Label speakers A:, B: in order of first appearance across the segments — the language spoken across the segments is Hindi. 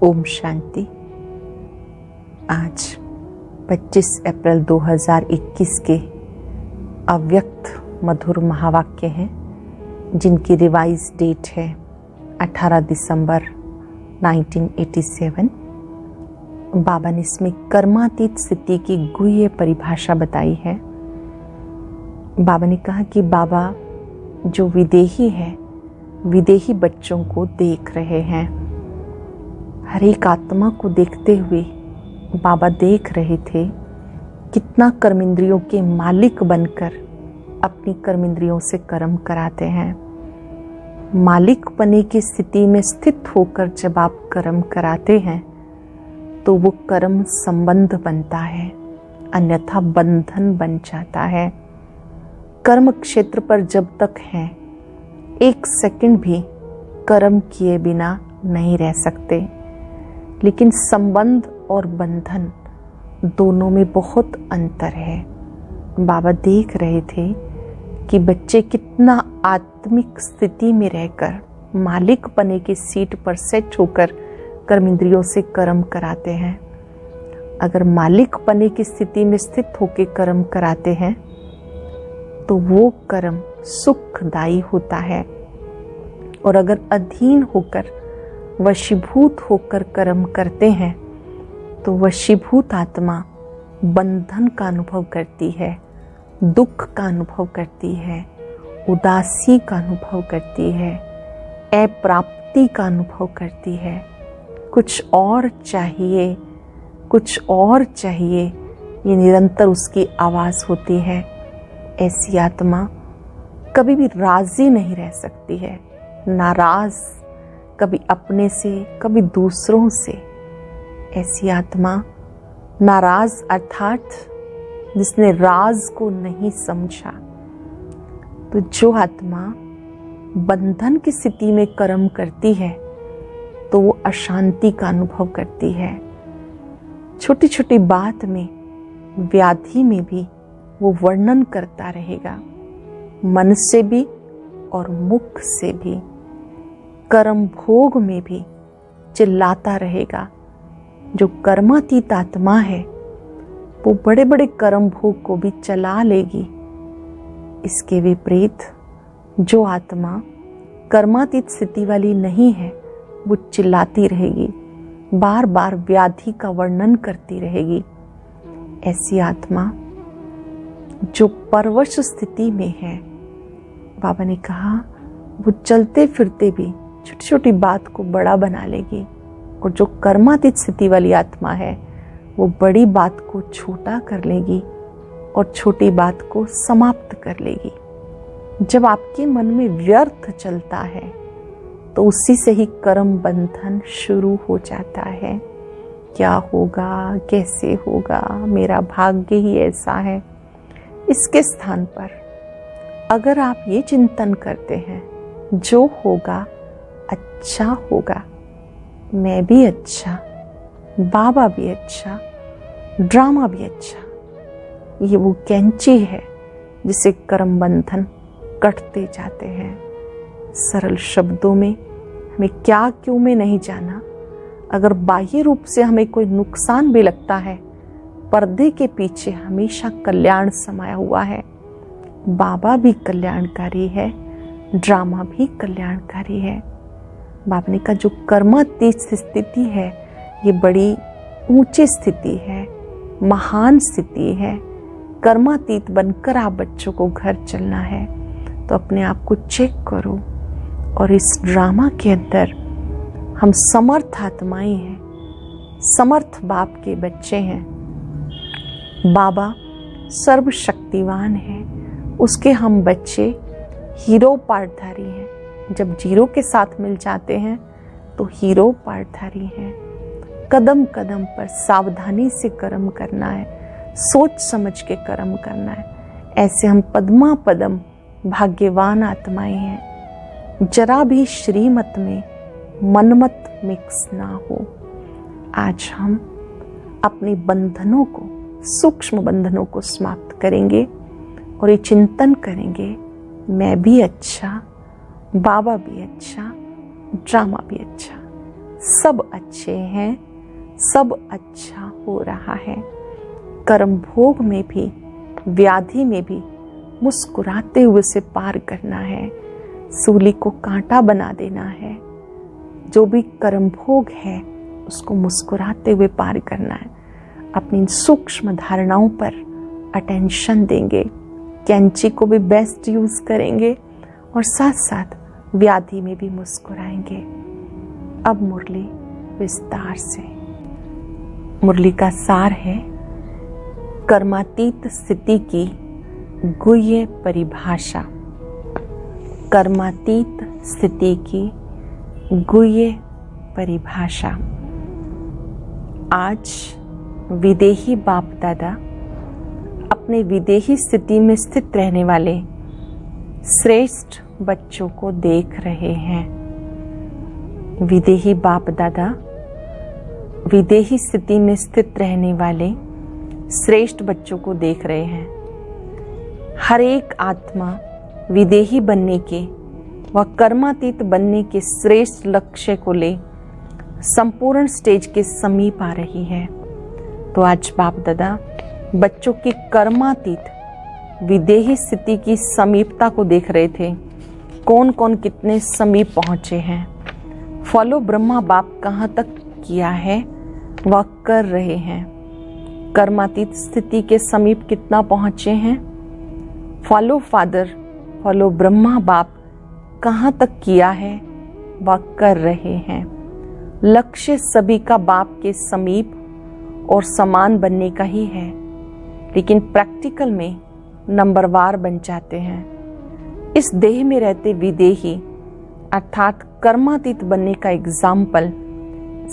A: ओम शांति। आज 25 अप्रैल 2021 के अव्यक्त मधुर महावाक्य हैं, जिनकी रिवाइज डेट है 18 दिसंबर 1987। बाबा ने इसमें कर्मातीत स्थिति की गुह्य परिभाषा बताई है। बाबा ने कहा कि बाबा जो विदेही है, विदेही बच्चों को देख रहे हैं। हर एक आत्मा को देखते हुए बाबा देख रहे थे कितना कर्मेंद्रियों के मालिक बनकर अपनी कर्मेंद्रियों से कर्म कराते हैं। मालिक बने की स्थिति में स्थित होकर जब आप कर्म कराते हैं तो वो कर्म संबंध बनता है, अन्यथा बंधन बन जाता है। कर्म क्षेत्र पर जब तक हैं, एक सेकंड भी कर्म किए बिना नहीं रह सकते, लेकिन संबंध और बंधन दोनों में बहुत अंतर है। बाबा देख रहे थे कि बच्चे कितना आत्मिक स्थिति में रहकर मालिक पने की सीट पर सेट होकर कर्मेंद्रियों से कर्म कराते हैं। अगर मालिक पने की स्थिति में स्थित होकर कर्म कराते हैं तो वो कर्म सुखदायी होता है, और अगर अधीन होकर वशीभूत होकर कर्म करते हैं तो वशीभूत आत्मा बंधन का अनुभव करती है, दुख का अनुभव करती है, उदासी का अनुभव करती है, अप्राप्ति का अनुभव करती है। कुछ और चाहिए, कुछ और चाहिए, ये निरंतर उसकी आवाज़ होती है। ऐसी आत्मा कभी भी राजी नहीं रह सकती है, नाराज, कभी अपने से कभी दूसरों से। ऐसी आत्मा नाराज अर्थात जिसने राज को नहीं समझा। तो जो आत्मा बंधन की स्थिति में कर्म करती है तो वो अशांति का अनुभव करती है। छोटी छोटी बात में, व्याधि में भी वो वर्णन करता रहेगा, मन से भी और मुख से भी। कर्म भोग में भी चिल्लाता रहेगा। जो कर्मातीत आत्मा है वो बड़े बड़े कर्म भोग को भी चला लेगी। इसके विपरीत जो आत्मा कर्मातीत स्थिति वाली नहीं है वो चिल्लाती रहेगी, बार बार व्याधि का वर्णन करती रहेगी। ऐसी आत्मा जो परवश स्थिति में है, बाबा ने कहा वो चलते फिरते भी छोटी छोटी बात को बड़ा बना लेगी, और जो कर्मातीत स्थिति वाली आत्मा है वो बड़ी बात को छोटा कर लेगी और छोटी बात को समाप्त कर लेगी। जब आपके मन में व्यर्थ चलता है तो उसी से ही कर्म बंधन शुरू हो जाता है। क्या होगा, कैसे होगा, मेरा भाग्य ही ऐसा है। इसके स्थान पर अगर आप ये चिंतन करते हैं, जो होगा अच्छा होगा, मैं भी अच्छा, बाबा भी अच्छा, ड्रामा भी अच्छा, ये वो कैंची है जिसे कर्म बंधन कटते जाते हैं। सरल शब्दों में हमें क्या क्यों में नहीं जाना। अगर बाह्य रूप से हमें कोई नुकसान भी लगता है, पर्दे के पीछे हमेशा कल्याण समाया हुआ है। बाबा भी कल्याणकारी है, ड्रामा भी कल्याणकारी है। बाबा ने कहा जो कर्मातीत स्थिति है ये बड़ी ऊंची स्थिति है, महान स्थिति है। कर्मातीत बनकर आप बच्चों को घर चलना है तो अपने आप को चेक करो। और इस ड्रामा के अंदर हम समर्थ आत्माएं हैं, समर्थ बाप के बच्चे हैं। बाबा सर्वशक्तिवान है, उसके हम बच्चे हीरो पार्टधारी हैं। जब जीरो के साथ मिल जाते हैं तो हीरो पार्टधारी हैं। कदम कदम पर सावधानी से कर्म करना है, सोच समझ के कर्म करना है। ऐसे हम पद्मा पदम भाग्यवान आत्माएं हैं। जरा भी श्रीमत में मनमत मिक्स ना हो। आज हम अपने बंधनों को, सूक्ष्म बंधनों को समाप्त करेंगे और ये चिंतन करेंगे, मैं भी अच्छा, बाबा भी अच्छा, ड्रामा भी अच्छा, सब अच्छे हैं, सब अच्छा हो रहा है। कर्म भोग में भी, व्याधि में भी मुस्कुराते हुए से पार करना है। सूली को कांटा बना देना है। जो भी कर्म भोग है उसको मुस्कुराते हुए पार करना है। अपनी सूक्ष्म धारणाओं पर अटेंशन देंगे, कैंची को भी बेस्ट यूज करेंगे और साथ साथ व्याधि में भी मुस्कुराएंगे। अब मुरली विस्तार से। मुरली का सार है कर्मातीत स्थिति की गुह्य परिभाषा। कर्मातीत स्थिति की गुह्य परिभाषा। आज विदेही बाप दादा अपने विदेही स्थिति में स्थित रहने वाले श्रेष्ठ बच्चों को देख रहे हैं। विदेही बाप दादा विदेही स्थिति में स्थित रहने वाले श्रेष्ठ बच्चों को देख रहे हैं। हर एक आत्मा विदेही बनने के व कर्मातीत बनने के श्रेष्ठ लक्ष्य को ले संपूर्ण स्टेज के समीप आ रही है। तो आज बाप दादा बच्चों की कर्मातीत विदेही स्थिति की समीपता को देख रहे थे। कौन कौन कितने समीप पहुंचे हैं। फॉलो ब्रह्मा बाप कहाँ तक किया है वह कर रहे हैं। कर्मातीत स्थिति के समीप कितना पहुंचे हैं। फॉलो फादर, फॉलो ब्रह्मा बाप कहाँ तक किया है वह कर रहे हैं। लक्ष्य सभी का बाप के समीप और समान बनने का ही है, लेकिन प्रैक्टिकल में नंबरवार बन जाते हैं। इस देह में रहते विदेही अर्थात कर्मातीत बनने का एग्जाम्पल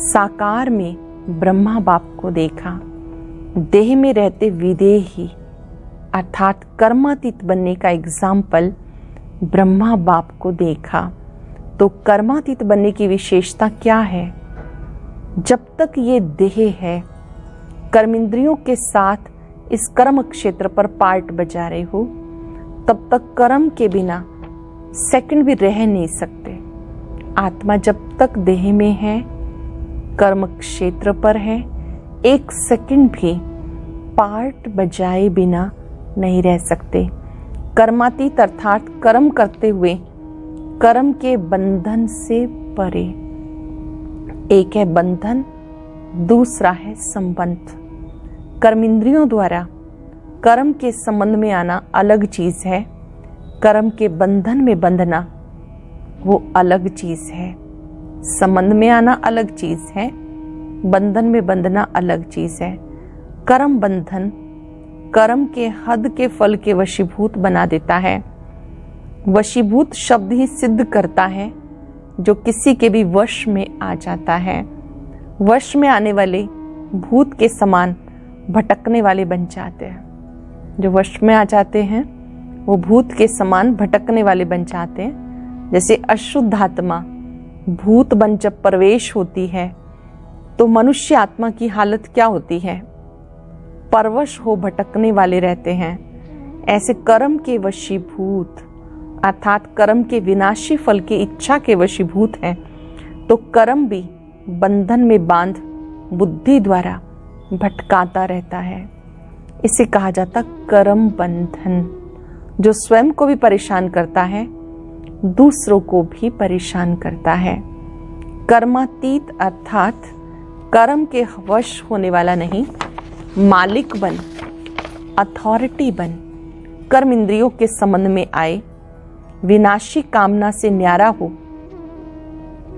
A: साकार में ब्रह्मा बाप को देखा। देह में रहते विदेही अर्थात कर्मातीत बनने का एग्जाम्पल ब्रह्मा बाप को देखा। तो कर्मातीत बनने की विशेषता क्या है। जब तक ये देह है, कर्मेंद्रियों के साथ इस कर्म क्षेत्र पर पार्ट बजा रहे हो, तब तक कर्म के बिना सेकंड भी रह नहीं सकते। आत्मा जब तक देह में है, कर्म क्षेत्र पर है, एक सेकंड भी पार्ट बजाए बिना नहीं रह सकते। कर्मातीत अर्थात कर्म करते हुए कर्म के बंधन से परे। एक है बंधन, दूसरा है संबंध। कर्मेंद्रियों द्वारा कर्म के संबंध में आना अलग चीज है, कर्म के बंधन में बंधना वो अलग चीज है। संबंध में आना अलग चीज है, बंधन में बंधना अलग चीज है। कर्म बंधन कर्म के हद के फल के वशीभूत बना देता है। वशीभूत शब्द ही सिद्ध करता है जो किसी के भी वश में आ जाता है। वश में आने वाले भूत के समान भटकने वाले बन जाते हैं। जो वश में आ जाते हैं वो भूत के समान भटकने वाले बन जाते हैं। जैसे अशुद्ध आत्मा भूत बन जब प्रवेश होती है तो मनुष्य आत्मा की हालत क्या होती है। परवश हो भटकने वाले रहते हैं। ऐसे कर्म के वशीभूत अर्थात कर्म के विनाशी फल की इच्छा के वशीभूत हैं, तो कर्म भी बंधन में बांध बुद्धि द्वारा भटकाता रहता है। इसे कहा जाता कर्म बंधन, जो स्वयं को भी परेशान करता है, दूसरों को भी परेशान करता है। कर्मातीत अर्थात कर्म के वश होने वाला नहीं, मालिक बन, अथॉरिटी बन, कर्म इंद्रियों के संबंध में आए, विनाशी कामना से न्यारा हो,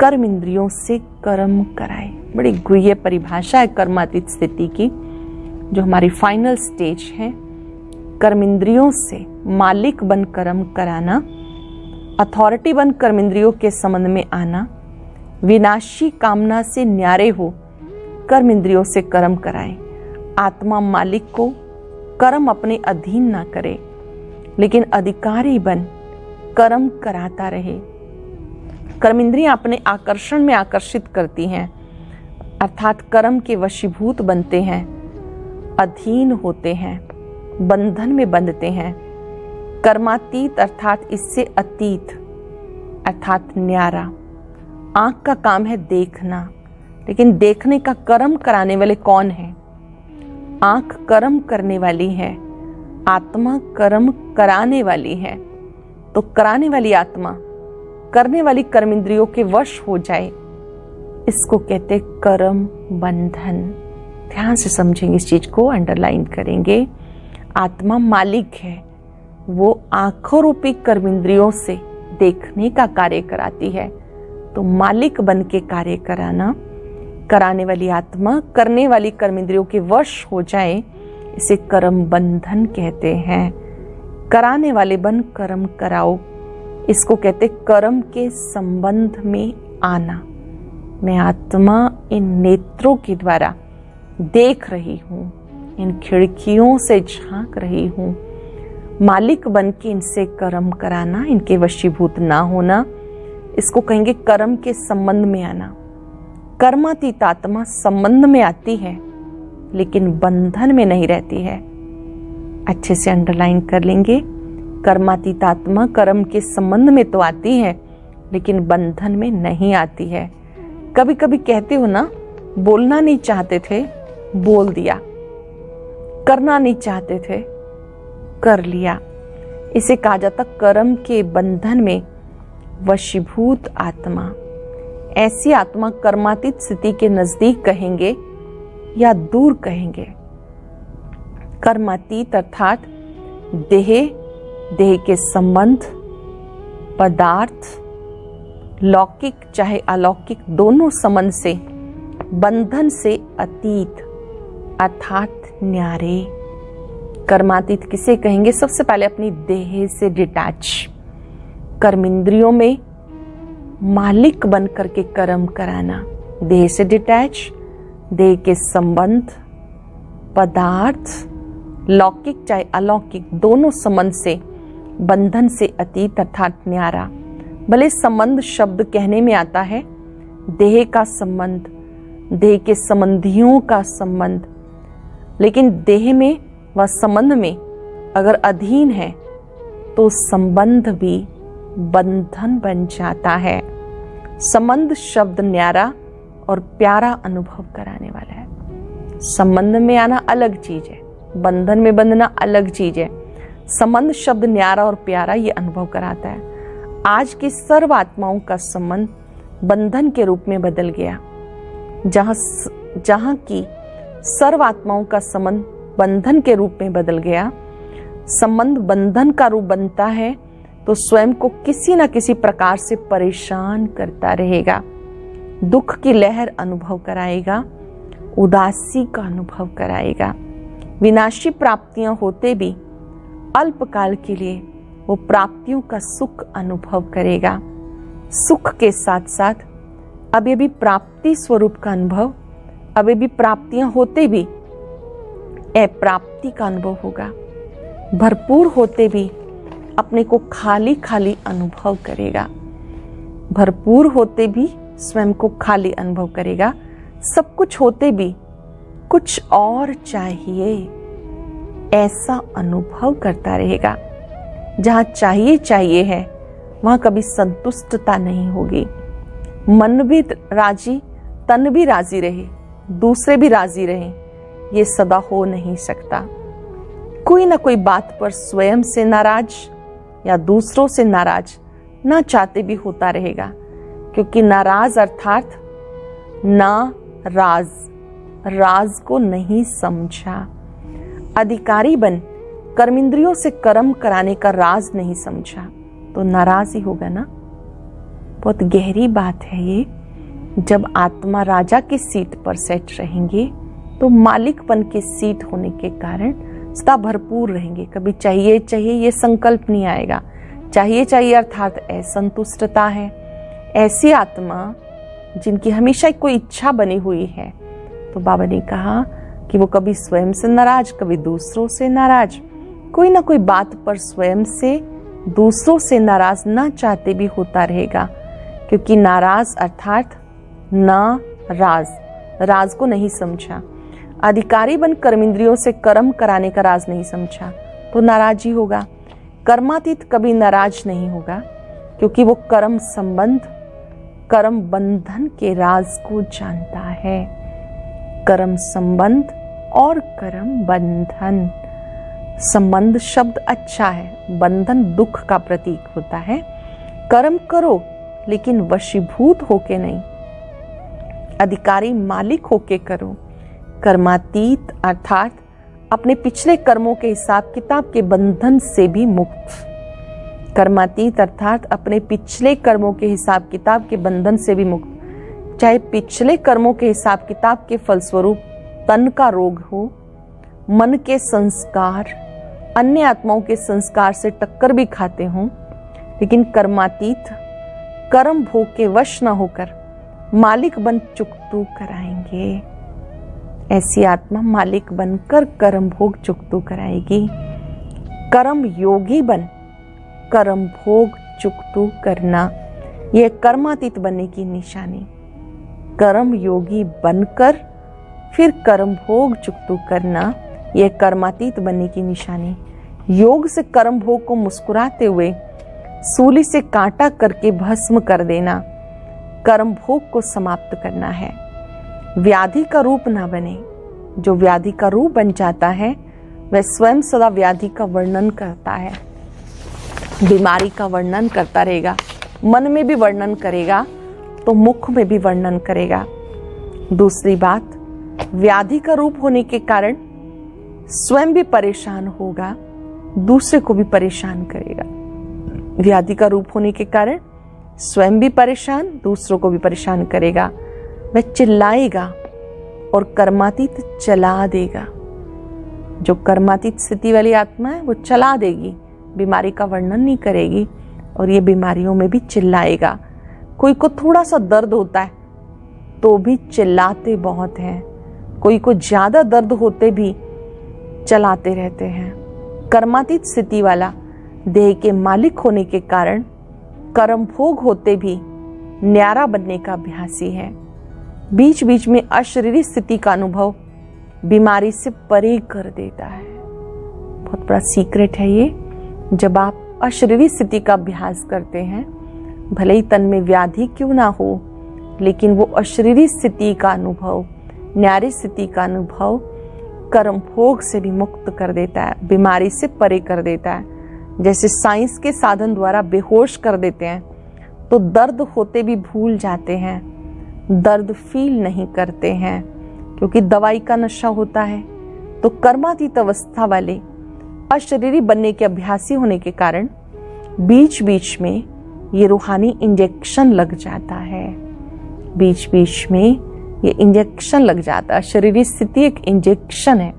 A: कर्म इंद्रियों से कर्म कराए। बड़ी गुह्य परिभाषा है कर्मातीत स्थिति की, जो हमारी फाइनल स्टेज है। कर्म इंद्रियों से मालिक बन कर्म कराना, अथॉरिटी बन कर्म इंद्रियों के संबंध में आना, विनाशी कामना से न्यारे हो, कर्म इंद्रियों से कर्म कराए। आत्मा मालिक को कर्म अपने अधीन ना करे, लेकिन अधिकारी बन कर्म कराता रहे। कर्म इंद्रियां अपने आकर्षण में आकर्षित करती हैं, अर्थात कर्म के वशीभूत बनते हैं, अधीन होते हैं, बंधन में बंधते हैं। कर्मातीत अर्थात इससे अतीत अर्थात न्यारा। आंख का काम है देखना, लेकिन देखने का कर्म कराने वाले कौन हैं? आंख कर्म करने वाली है, आत्मा कर्म कराने वाली है। तो कराने वाली आत्मा करने वाली कर्म इंद्रियों के वश हो जाए, इसको कहते कर्म बंधन। ध्यान से समझेंगे, इस चीज को अंडरलाइन करेंगे। आत्मा मालिक है, वो आंखों रूपी कर्म इंद्रियों से देखने का कार्य कराती है। तो मालिक बन के कार्य कराना, कराने वाली आत्मा करने वाली कर्म इंद्रियों के वश हो जाए, इसे कर्म बंधन कहते हैं। कराने वाले बन कर्म कराओ, इसको कहते कर्म के संबंध में आना। मैं आत्मा इन नेत्रों के द्वारा देख रही हूं, इन खिड़कियों से झांक रही हूं। मालिक बन के इनसे कर्म कराना, इनके वशीभूत ना होना, इसको कहेंगे कर्म के संबंध में आना। कर्मातीत आत्मा संबंध में आती है लेकिन बंधन में नहीं रहती है। अच्छे से अंडरलाइन कर लेंगे। कर्मातीत आत्मा कर्म के संबंध में तो आती है लेकिन बंधन में नहीं आती है। कभी कभी कहते हो ना, बोलना नहीं चाहते थे, बोल दिया, करना नहीं चाहते थे, कर लिया। इसे कहा जाता कर्म के बंधन में वशीभूत आत्मा। ऐसी आत्मा कर्मातीत स्थिति के नजदीक कहेंगे या दूर कहेंगे। कर्मातीत अर्थात देह के संबंध, पदार्थ, लौकिक चाहे अलौकिक दोनों संबंध से, बंधन से अतीत अर्थात न्यारे। कर्मातीत किसे कहेंगे? सबसे पहले अपनी देह से डिटैच, कर्म इंद्रियों में मालिक बन करके कर्म कराना। देह से डिटैच, देह के संबंध, पदार्थ, लौकिक चाहे अलौकिक दोनों संबंध से, बंधन से अतीत अर्थात न्यारा। भले संबंध शब्द कहने में आता है, देह का संबंध, देह के संबंधियों का संबंध, लेकिन देह में व संबंध में अगर अधीन है तो संबंध भी बंधन बन जाता है। संबंध शब्द न्यारा और प्यारा अनुभव कराने वाला है। संबंध में आना अलग चीज है, बंधन में बंधना अलग चीज है। संबंध शब्द न्यारा और प्यारा ये अनुभव कराता है। आज की सर्व आत्माओं का संबंध बंधन के रूप में बदल गया। जहां की सर्व आत्माओं का संबंध बंधन के रूप में बदल गया, संबंध बंधन का रूप बनता है तो स्वयं को किसी न किसी प्रकार से परेशान करता रहेगा, दुख की लहर अनुभव कराएगा, उदासी का अनुभव कराएगा। विनाशी प्राप्तियां होते भी अल्पकाल के लिए वो प्राप्तियों का सुख अनुभव करेगा। सुख के साथ साथ अभी भी प्राप्ति स्वरूप का अनुभव, अभी भी प्राप्तियां होते भी अप्राप्ति का अनुभव होगा। भरपूर होते भी अपने को खाली खाली अनुभव करेगा। भरपूर होते भी स्वयं को खाली अनुभव करेगा। सब कुछ होते भी कुछ और चाहिए, ऐसा अनुभव करता रहेगा। जहां चाहिए चाहिए है वहां कभी संतुष्टता नहीं होगी। मन भी राजी, तन भी राजी रहे, दूसरे भी राजी रहे, ये सदा हो नहीं सकता। कोई ना कोई बात पर स्वयं से नाराज या दूसरों से नाराज ना चाहते भी होता रहेगा, क्योंकि नाराज अर्थात ना राज, राज को नहीं समझा। अधिकारी बन कर्मेंद्रियों से कर्म कराने का राज नहीं समझा तो नाराज ही होगा ना। बहुत गहरी बात है ये। जब आत्मा राजा की सीट पर सेट रहेंगे तो मालिकपन की सीट होने के कारण सदा भरपूर रहेंगे। कभी चाहिए चाहिए ये संकल्प नहीं आएगा। चाहिए चाहिए अर्थात असंतुष्टता है। ऐसी आत्मा जिनकी हमेशा कोई इच्छा बनी हुई है, तो बाबा ने कहा कि वो कभी स्वयं से नाराज, कभी दूसरों से नाराज, कोई ना कोई बात पर स्वयं से दूसरों से नाराज ना चाहते भी होता रहेगा, क्योंकि नाराज अर्थात ना राज, राज को नहीं समझा। अधिकारी बन कर्मेंद्रियों से कर्म कराने का राज नहीं समझा तो नाराज ही होगा। कर्मातीत कभी नाराज नहीं होगा, क्योंकि वो कर्म संबंध, कर्म बंधन के राज को जानता है। कर्म संबंध और कर्म बंधन। संबंध शब्द अच्छा है, बंधन दुख का प्रतीक होता है। कर्म करो लेकिन वशीभूत होके नहीं, अधिकारी मालिक होके करो। कर्मातीत अर्थात अपने पिछले कर्मों के हिसाब किताब के बंधन से भी मुक्त। कर्मातीत अर्थात अपने पिछले कर्मों के हिसाब किताब के बंधन से भी मुक्त। चाहे पिछले कर्मों के हिसाब किताब के फलस्वरूप तन का रोग हो, मन के संस्कार अन्य आत्माओं के संस्कार से टक्कर भी खाते हों, लेकिन कर्मातीत कर्म भोग के वश न होकर मालिक बन चुकतू कराएंगे। ऐसी आत्मा मालिक बनकर कर्म भोग चुकतू कराएगी। कर्म योगी बन कर्म भोग चुकतू करना, यह कर्मातीत बनने की निशानी। कर्म योगी बनकर फिर कर्म भोग चुकतू करना, यह कर्मातीत बनने की निशानी। योग से कर्म भोग को मुस्कुराते हुए सूली से कांटा करके भस्म कर देना, कर्म भोग को समाप्त करना है। व्याधि का रूप ना बने। जो व्याधि का रूप बन जाता है वह स्वयं सदा व्याधि का वर्णन करता है, बीमारी का वर्णन करता रहेगा। मन में भी वर्णन करेगा तो मुख में भी वर्णन करेगा। दूसरी बात, व्याधि का रूप होने के कारण स्वयं भी परेशान होगा, दूसरे को भी परेशान करेगा। व्याधि का रूप होने के कारण स्वयं भी परेशान, दूसरों को भी परेशान करेगा। वह चिल्लाएगा और कर्मातीत चला देगा। जो कर्मातीत स्थिति वाली आत्मा है वो चला देगी, बीमारी का वर्णन नहीं करेगी और ये बीमारियों में भी चिल्लाएगा। कोई को थोड़ा सा दर्द होता है तो भी चिल्लाते बहुत हैं, कोई को ज्यादा दर्द होते भी चलाते रहते हैं। कर्मातीत स्थिति वाला देह के मालिक होने के कारण कर्म भोग होते भी न्यारा बनने का अभ्यासी है। बीच बीच में अशरीरी स्थिति का अनुभव बीमारी से परे कर देता है। बहुत बड़ा सीक्रेट है ये। जब आप अशरीरी स्थिति का अभ्यास करते हैं, भले ही तन में व्याधि क्यों ना हो, लेकिन वो अशरीरी स्थिति का अनुभव, न्यारी स्थिति का अनुभव कर्म भोग से भी मुक्त कर देता है, बीमारी से परे कर देता है। जैसे साइंस के साधन द्वारा बेहोश कर देते हैं तो दर्द होते भी भूल जाते हैं, दर्द फील नहीं करते हैं क्योंकि दवाई का नशा होता है। तो कर्मातीत अवस्था वाले अशरीरी बनने के अभ्यासी होने के कारण बीच बीच में ये रूहानी इंजेक्शन लग जाता है, बीच बीच में ये इंजेक्शन लग जाता है। शरीरी स्थिति एक इंजेक्शन है,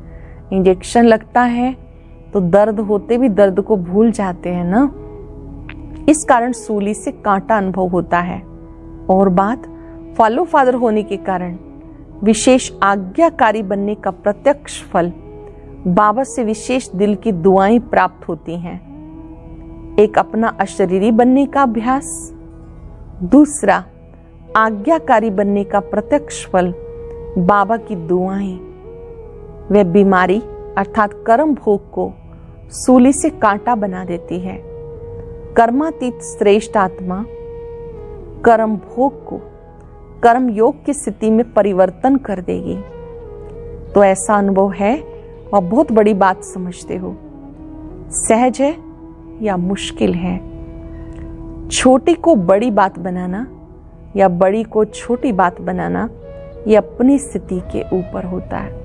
A: इंजेक्शन लगता है तो दर्द होते भी दर्द को भूल जाते हैं ना। इस कारण सूली से कांटा अनुभव होता है। और बात, फॉलो फादर होने के कारण विशेष आज्ञाकारी बनने का प्रत्यक्ष फल बाबा से विशेष दिल की दुआएं प्राप्त होती हैं। एक अपना अशरीरी बनने का अभ्यास, दूसरा आज्ञाकारी बनने का प्रत्यक्ष फल बाबा की दुआएं। वह बीमारी अर्थात कर्म भोग को सूली से कांटा बना देती है। कर्मातीत श्रेष्ठ आत्मा कर्म भोग को कर्म योग की स्थिति में परिवर्तन कर देगी। तो ऐसा अनुभव है और बहुत बड़ी बात समझते हो। सहज है या मुश्किल है? छोटी को बड़ी बात बनाना या बड़ी को छोटी बात बनाना, ये अपनी स्थिति के ऊपर होता है।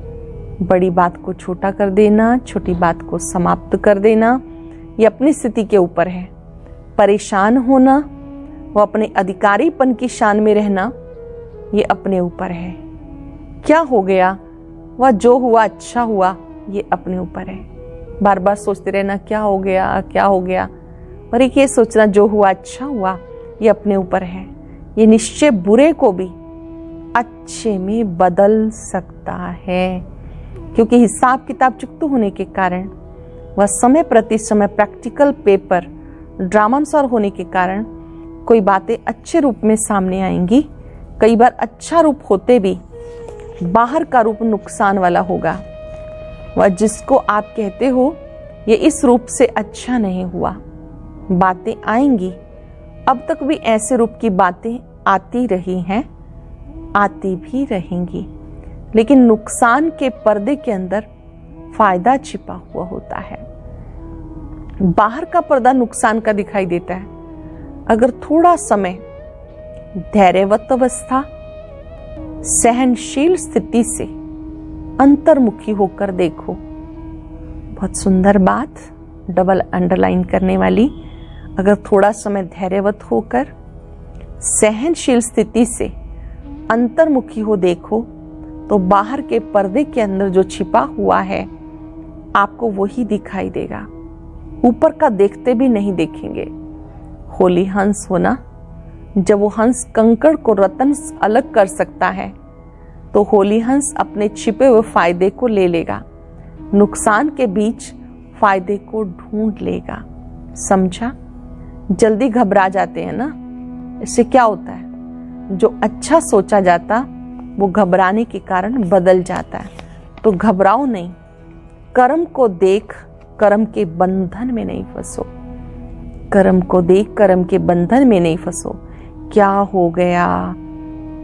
A: बड़ी बात को छोटा कर देना, छोटी बात को समाप्त कर देना, ये अपनी स्थिति के ऊपर है। परेशान होना, वो अपने अधिकारीपन की शान में रहना, ये अपने ऊपर है। क्या हो गया, वह जो हुआ अच्छा हुआ, ये अपने ऊपर है। बार बार सोचते रहना क्या हो गया, क्या हो गया, और एक ये सोचना जो हुआ अच्छा हुआ, ये अपने ऊपर है। ये निश्चय बुरे को भी अच्छे में बदल सकता है, क्योंकि हिसाब किताब चुकतू होने के कारण वह समय प्रति समय प्रैक्टिकल पेपर ड्रामानुसार होने के कारण कोई बातें अच्छे रूप में सामने आएंगी। कई बार अच्छा रूप होते भी बाहर का रूप नुकसान वाला होगा। वह जिसको आप कहते हो ये इस रूप से अच्छा नहीं हुआ, बातें आएंगी। अब तक भी ऐसे रूप की बातें आती रही हैं, आती भी रहेंगी, लेकिन नुकसान के पर्दे के अंदर फायदा छिपा हुआ होता है। बाहर का पर्दा नुकसान का दिखाई देता है। अगर थोड़ा समय धैर्यवत अवस्था, सहनशील स्थिति से अंतर्मुखी होकर देखो। बहुत सुंदर बात, डबल अंडरलाइन करने वाली। अगर थोड़ा समय धैर्यवत होकर सहनशील स्थिति से अंतर्मुखी हो देखो, तो बाहर के पर्दे के अंदर जो छिपा हुआ है आपको वही दिखाई देगा। ऊपर का देखते भी नहीं देखेंगे। होली हंस होना, जब वो हंस कंकड़ को रतन अलग कर सकता है, तो होली हंस अपने छिपे हुए फायदे को ले लेगा, नुकसान के बीच फायदे को ढूंढ लेगा। समझा? जल्दी घबरा जाते हैं ना, इससे क्या होता है, जो अच्छा सोचा जाता वो घबराने के कारण बदल जाता है। तो घबराओ नहीं, कर्म को देख कर्म के बंधन में नहीं फंसो। कर्म को देख कर्म के बंधन में नहीं फंसो। क्या हो गया,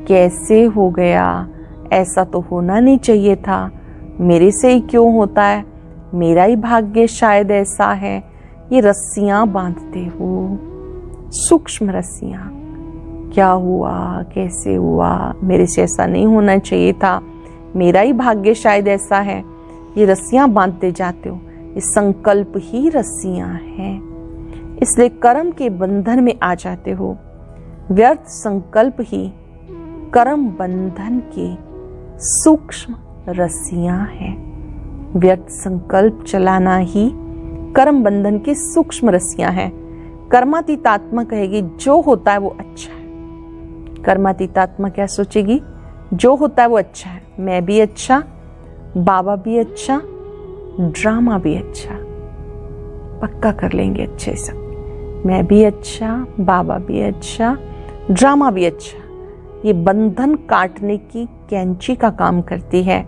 A: कैसे हो गया, ऐसा तो होना नहीं चाहिए था, मेरे से ही क्यों होता है, मेरा ही भाग्य शायद ऐसा है। ये रस्सियां बांधते हो, सूक्ष्म रस्सियां। क्या हुआ, कैसे हुआ, मेरे से ऐसा नहीं होना चाहिए था, मेरा ही भाग्य शायद ऐसा है। ये रस्सियां बांधते जाते हो। ये संकल्प ही रस्सियां हैं, इसलिए कर्म के बंधन में आ जाते हो। व्यर्थ संकल्प ही कर्म बंधन के सूक्ष्म रस्सियां हैं। व्यर्थ संकल्प चलाना ही कर्म बंधन के सूक्ष्म रस्सियां हैं। कर्मातीत आत्मा कहेगी जो होता है वो अच्छा है। कर्मातीत आत्मा क्या सोचेगी, जो होता है वो अच्छा है, मैं भी अच्छा, बाबा भी अच्छा, ड्रामा भी अच्छा। पक्का कर लेंगे अच्छे से, मैं भी अच्छा, बाबा भी अच्छा, ड्रामा भी अच्छा। ये बंधन काटने की कैंची का काम करती है।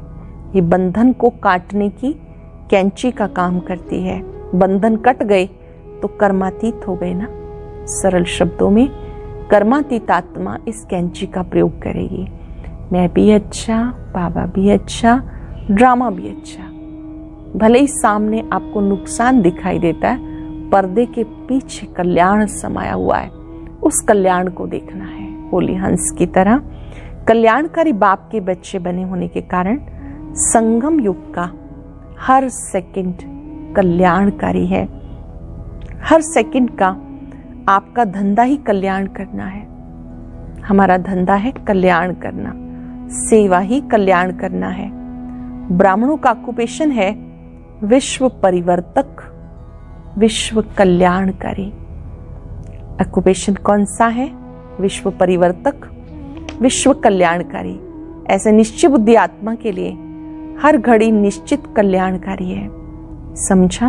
A: ये बंधन को काटने की कैंची का काम करती है। बंधन कट गए तो कर्मातीत हो गए ना। सरल शब्दों में कर्मातीत आत्मा इस कैंची का प्रयोग करेगी। मैं भी अच्छा, बाबा भी अच्छा, ड्रामा भी अच्छा। भले ही सामने आपको नुकसान दिखाई देता है, पर्दे के पीछे कल्याण समाया हुआ है। उस कल्याण को देखना है। होली हंस की तरह कल्याणकारी बाप के बच्चे बने होने के कारण संगम युग का हर सेकंड कल्याणकारी है। हर सेकंड का आपका धंधा ही कल्याण करना है। हमारा धंधा है कल्याण करना, सेवा ही कल्याण करना है। ब्राह्मणों का ऑक्युपेशन है विश्व परिवर्तक, विश्व कल्याणकारी। ऑक्युपेशन कौन सा है? विश्व परिवर्तक, विश्व कल्याणकारी। ऐसे निश्चित बुद्धि आत्मा के लिए हर घड़ी निश्चित कल्याणकारी है। समझा?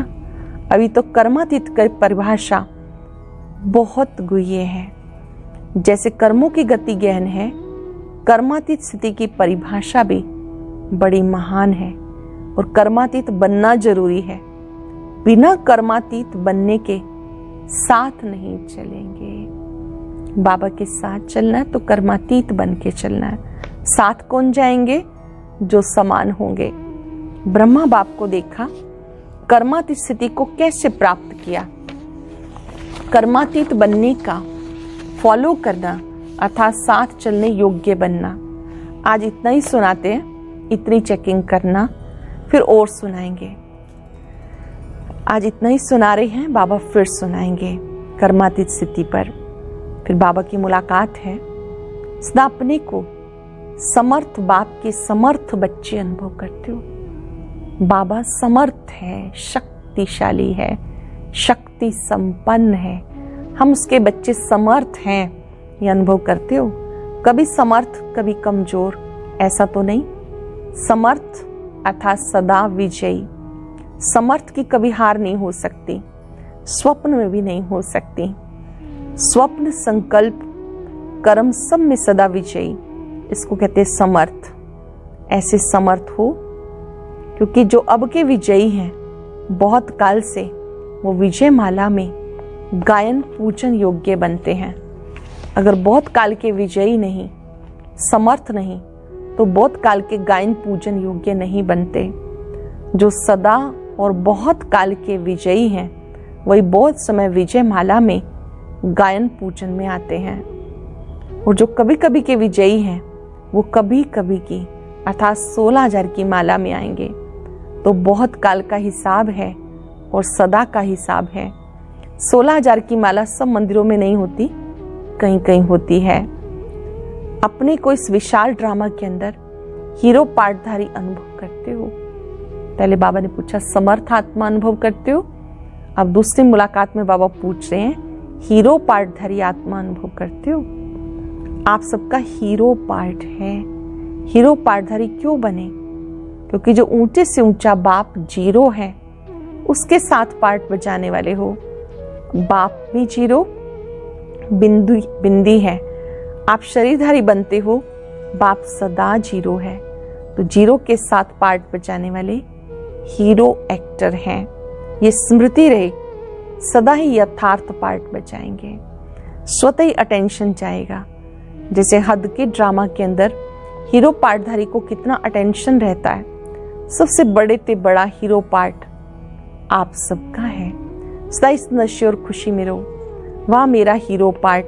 A: अभी तो कर्मातीत की परिभाषा बहुत गुह्य है। जैसे कर्मों की गति गहन है, कर्मातीत स्थिति की परिभाषा भी बड़ी महान है। और कर्मातीत बनना जरूरी है। बिना कर्मातीत बनने के साथ नहीं चलेंगे। बाबा के साथ चलना है तो कर्मातीत बन के चलना है। साथ कौन जाएंगे? जो समान होंगे। ब्रह्मा बाप को देखा, कर्मातीत स्थिति को कैसे प्राप्त किया। कर्मातीत बनने का फॉलो करना अर्थात साथ चलने योग्य बनना। आज इतना ही सुनाते हैं, इतनी चेकिंग करना, फिर और सुनाएंगे। आज इतना ही सुना रहे हैं, बाबा फिर सुनाएंगे कर्मातीत स्थिति पर। फिर बाबा की मुलाकात है। सदा अपने को समर्थ बाप के समर्थ बच्चे अनुभव करते हो। बाबा समर्थ है, शक्तिशाली है, शक्ति संपन्न है। हम उसके बच्चे समर्थ हैं, ये अनुभव करते हो। कभी समर्थ कभी कमजोर ऐसा तो नहीं। समर्थ अर्थात सदा विजयी। समर्थ की कभी हार नहीं हो सकती, स्वप्न में भी नहीं हो सकती। स्वप्न, संकल्प, कर्म सब में सदा विजयी, इसको कहते हैं समर्थ। ऐसे समर्थ हो, क्योंकि जो अब के विजयी हैं बहुत काल से वो विजय माला में गायन पूजन योग्य बनते हैं। अगर बहुत काल के विजयी नहीं, समर्थ नहीं, तो बहुत काल के गायन पूजन योग्य नहीं बनते। जो सदा और बहुत काल के विजयी हैं वही बहुत समय विजय माला में गायन पूजन में आते हैं। और जो कभी कभी के विजयी हैं वो कभी कभी की अर्थात 16,000 की माला में आएंगे। तो बहुत काल का हिसाब है और सदा का हिसाब है। 16,000 की माला सब मंदिरों में नहीं होती, कहीं कहीं होती है। अपने को इस विशाल ड्रामा के अंदर हीरो पार्टधारी अनुभव करते हो। पहले बाबा ने पूछा समर्थ आत्मा अनुभव करते हो, अब दूसरी मुलाकात में बाबा पूछ रहे हैं हीरो पार्टधारी आत्मा अनुभव करते हो। आप सबका हीरो पार्ट है। हीरो पार्टधारी क्यों बने? क्योंकि जो ऊंचे से ऊंचा बाप जीरो है उसके साथ पार्ट बजाने वाले हो। बाप भी जीरो, बिंदी है। आप शरीरधारी बनते हो, बाप सदा जीरो है। तो जीरो के साथ पार्ट बजाने वाले हीरो एक्टर हैं। ये स्मृति रहे, सदा ही यथार्थ पार्ट बजाएंगे। स्वतः ही अटेंशन जाएगा। जैसे हद के ड्रामा के अंदर हीरो पार्टधारी को कितना अटेंशन रहता है। सबसे बड़े ते बड़ा हीरो पार्ट आप सबका है। सदा इस नशे और खुशी में रहो। वह मेरा हीरो पार्ट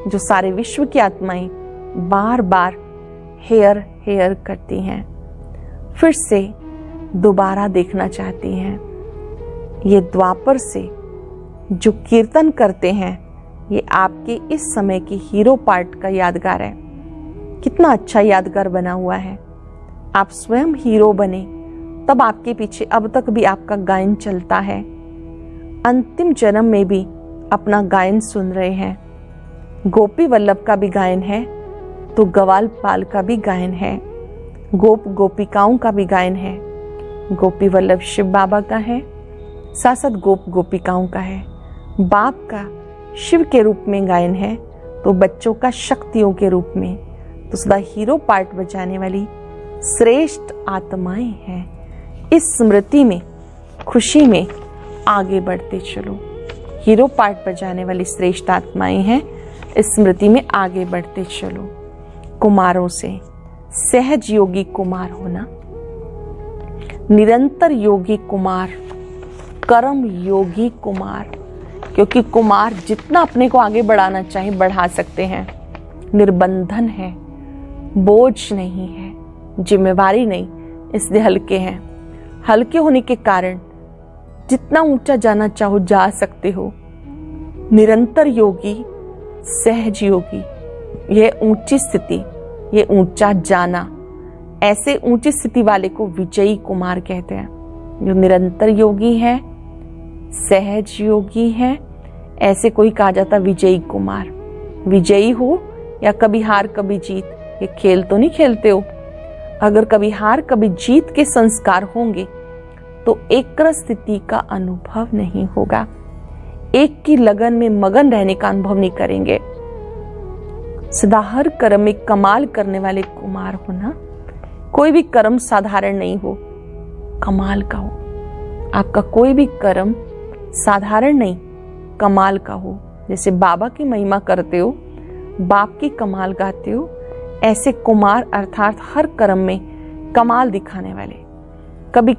A: जो सारे विश्व की आत्माएं बार बार हेयर हेयर करती हैं, फिर से दोबारा देखना चाहती हैं। ये द्वापर से जो कीर्तन करते हैं ये आपके इस समय के हीरो पार्ट का यादगार है। कितना अच्छा यादगार बना हुआ है। आप स्वयं हीरो बने तब आपके पीछे अब तक भी आपका गायन चलता है। अंतिम जन्म में भी अपना गायन सुन रहे हैं। गोपी वल्लभ का भी गायन है तो ग्वाल पाल का भी गायन है। गोप गोपिकाओं का भी गायन है। गोपी वल्लभ शिव बाबा का है, साथ साथ गोप गोपिकाओं का है। बाप का शिव के रूप में गायन है तो बच्चों का शक्तियों के रूप में। तो सदा हीरो पार्ट बजाने वाली श्रेष्ठ आत्माएं हैं। इस स्मृति में, खुशी में आगे बढ़ते चलो। हीरो पार्ट बजाने वाली श्रेष्ठ आत्माएं हैं। इस स्मृति में आगे बढ़ते चलो। कुमारों से सहज योगी कुमार होना, निरंतर योगी कुमार, कर्म योगी कुमार। क्योंकि कुमार जितना अपने को आगे बढ़ाना चाहे बढ़ा सकते हैं। निर्बंधन है, बोझ नहीं है, जिम्मेवारी नहीं, इसलिए हल्के हैं। हल्के होने के कारण जितना ऊंचा जाना चाहो जा सकते हो। निरंतर योगी, सहज योगी, यह ऊंची स्थिति, यह ऊंचा जाना। ऐसे ऊंची स्थिति वाले को विजयी कुमार कहते हैं। जो निरंतर योगी है, सहज योगी है, ऐसे कोई कहा जाता विजयी कुमार। विजयी हो या कभी हार कभी जीत, ये खेल तो नहीं खेलते हो। अगर कभी हार कभी जीत के संस्कार होंगे तो एक स्थिति का अनुभव नहीं होगा। एक की लगन में मगन रहने का अनुभव नहीं करेंगे। सदा हर कर्म में कमाल करने वाले कुमार होना। कोई भी कर्म साधारण नहीं हो, कमाल का हो। आपका कोई भी कर्म साधारण नहीं, कमाल का हो। जैसे बाबा की महिमा करते हो, बाप की कमाल गाते हो, ऐसे कुमार अर्थात हर कर्म में कमाल दिखाने वाले। कभी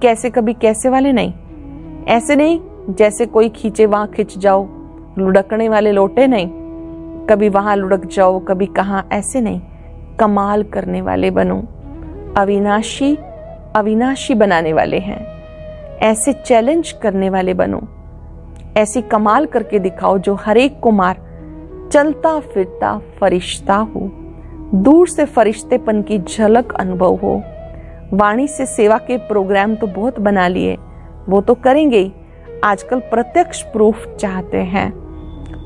A: कैसे वाले नहीं। ऐसे नहीं जैसे कोई खींचे वहां खिंच जाओ, लुढ़कने वाले लोटे नहीं। कभी वहां लुढ़क जाओ, कभी कहां, ऐसे नहीं। कमाल करने वाले बनो। अविनाशी अविनाशी बनाने वाले हैं। ऐसे चैलेंज करने वाले बनो। ऐसी कमाल करके दिखाओ जो हर एक कुमार चलता फिरता फरिश्ता हो। दूर से फरिश्तेपन की झलक अनुभव हो। वाणी से सेवा के प्रोग्राम तो बहुत बना लिए, वो तो करेंगे ही। आजकल प्रत्यक्ष प्रूफ चाहते हैं।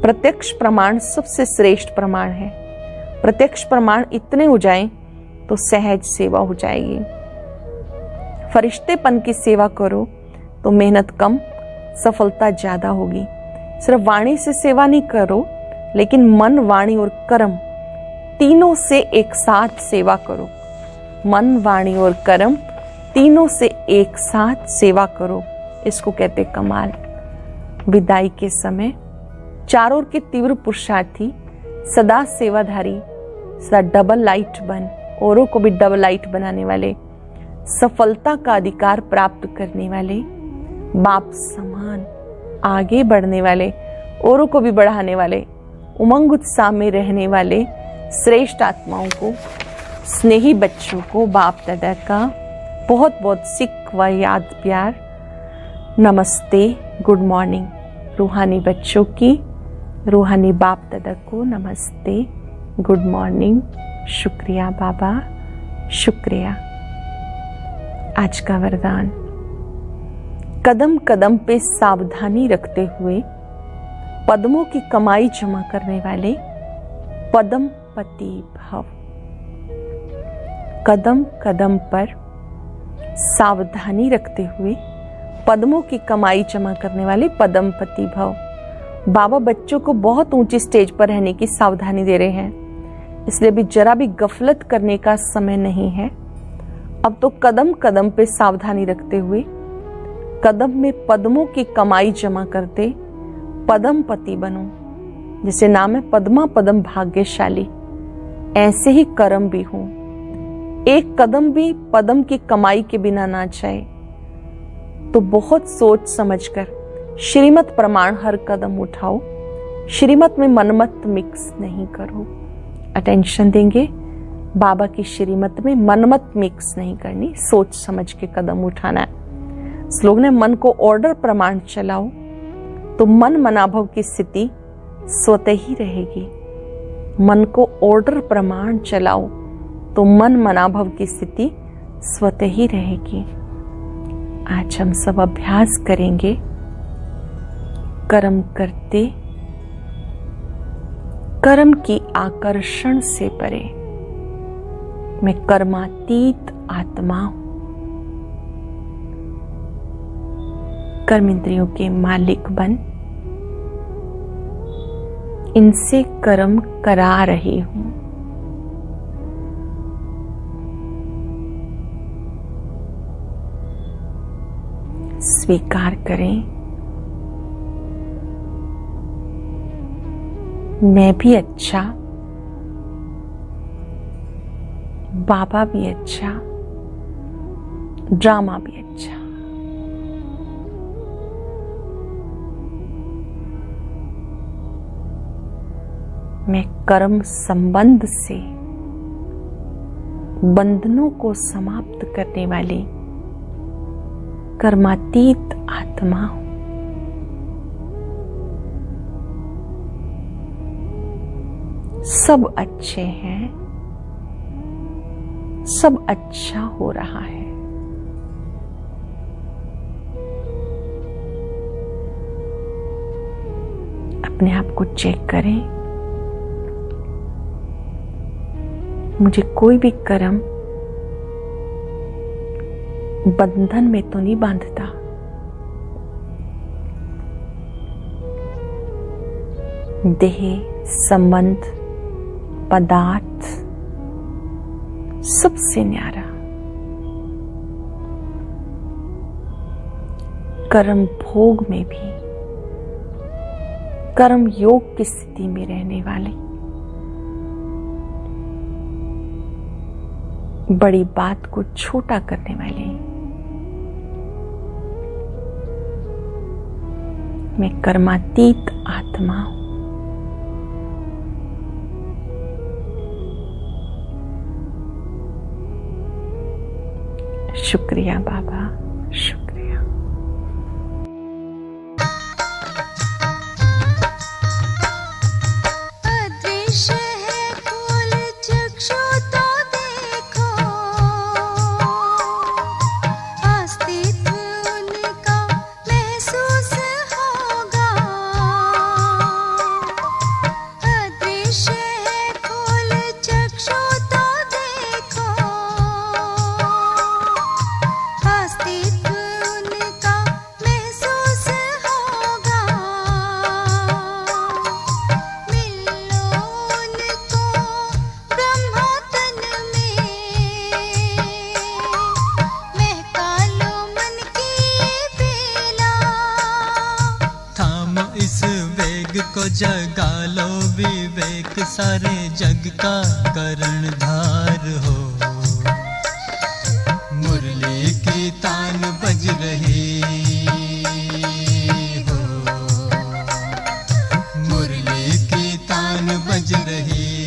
A: प्रत्यक्ष प्रमाण सबसे श्रेष्ठ प्रमाण है। प्रत्यक्ष प्रमाण इतने हो जाएं तो सहज सेवा हो जाएगी। फरिश्तेपन की सेवा करो तो मेहनत कम, सफलता ज्यादा होगी। सिर्फ वाणी से सेवा नहीं करो, लेकिन मन, वाणी और कर्म तीनों से एक साथ सेवा करो। मन, वाणी और कर्म तीनों से एक साथ सेवा करो। इसको कहते कमाल। विदाई के समय चारों ओर के तीव्र पुरुषार्थी सदा सेवाधारी, सदा डबल लाइट बन, औरों को भी डबल लाइट बनाने वाले, सफलता का अधिकार प्राप्त करने वाले, बाप समान आगे बढ़ने वाले, औरों को भी बढ़ाने वाले, उमंग उत्साह में रहने वाले श्रेष्ठ आत्माओं को, स्नेही बच्चों को बाप दादा का बहुत बहुत सिख व याद प्यार नमस्ते, गुड मॉर्निंग। रूहानी बच्चों की रूहानी बाप दादा को नमस्ते, गुड मॉर्निंग, शुक्रिया बाबा, शुक्रिया। आज का वरदान, कदम कदम पे सावधानी रखते हुए पद्मों की कमाई जमा करने वाले पद्मपति भव। कदम कदम पर सावधानी रखते हुए पद्मों की कमाई जमा करने वाले पद्मपति भव। बाबा बच्चों को बहुत ऊंची स्टेज पर रहने की सावधानी दे रहे हैं, इसलिए भी जरा भी गफलत करने का समय नहीं है। अब तो कदम कदम पे सावधानी रखते हुए कदम में पद्मों की कमाई जमा करते पद्मपति बनो। जैसे नाम है पद्मा पद्म भाग्यशाली, ऐसे ही कर्म भी हो। एक कदम भी पद्म की कमाई के बिना ना जाए तो बहुत सोच समझकर श्रीमत प्रमाण हर कदम उठाओ। श्रीमत में मनमत मिक्स नहीं करो। अटेंशन देंगे, बाबा की श्रीमत में मनमत मिक्स नहीं करनी, सोच समझ के कदम उठाना है। स्लोगन है, मन को ऑर्डर प्रमाण चलाओ तो मन मनाभव की स्थिति स्वतः ही रहेगी। मन को ऑर्डर प्रमाण चलाओ तो मन मनाभव की स्थिति स्वतः ही रहेगी। आज हम सब अभ्यास करेंगे, कर्म करते कर्म की आकर्षण से परे। मैं कर्मातीत आत्मा हूं, कर्म इंद्रियों के मालिक बन इनसे कर्म करा रही हूं। स्वीकार करें, मैं भी अच्छा, बाबा भी अच्छा, ड्रामा भी अच्छा। मैं कर्म संबंध से बंधनों को समाप्त करने वाली कर्मातीत आत्मा हूं। सब अच्छे हैं, सब अच्छा हो रहा है। अपने आप को चेक करें, मुझे कोई भी कर्म बंधन में तो नहीं बांधता। देह, संबंध, पदार्थ सबसे न्यारा। कर्म भोग में भी कर्म योग की स्थिति में रहने वाले, बड़ी बात को छोटा करने वाले। मैं कर्मातीत आत्मा हूं। शुक्रिया बाबा, शुक्रिया।
B: अदृश्य है खोल चक्षु तो देखो, अस्तित्व उनका महसूस होगा। अदृश्य है खोल चक्षु तो देखो, अस्तित्व उनका महसूस होगा। मिलो उनको ब्रह्मतन में, महका लो मन की बेला।
C: थाम इस वेग को, जगा लो विवेक सारे जग का कर्णधार हो। मुरली की तान बज रही हो, मुरली की तान बज रही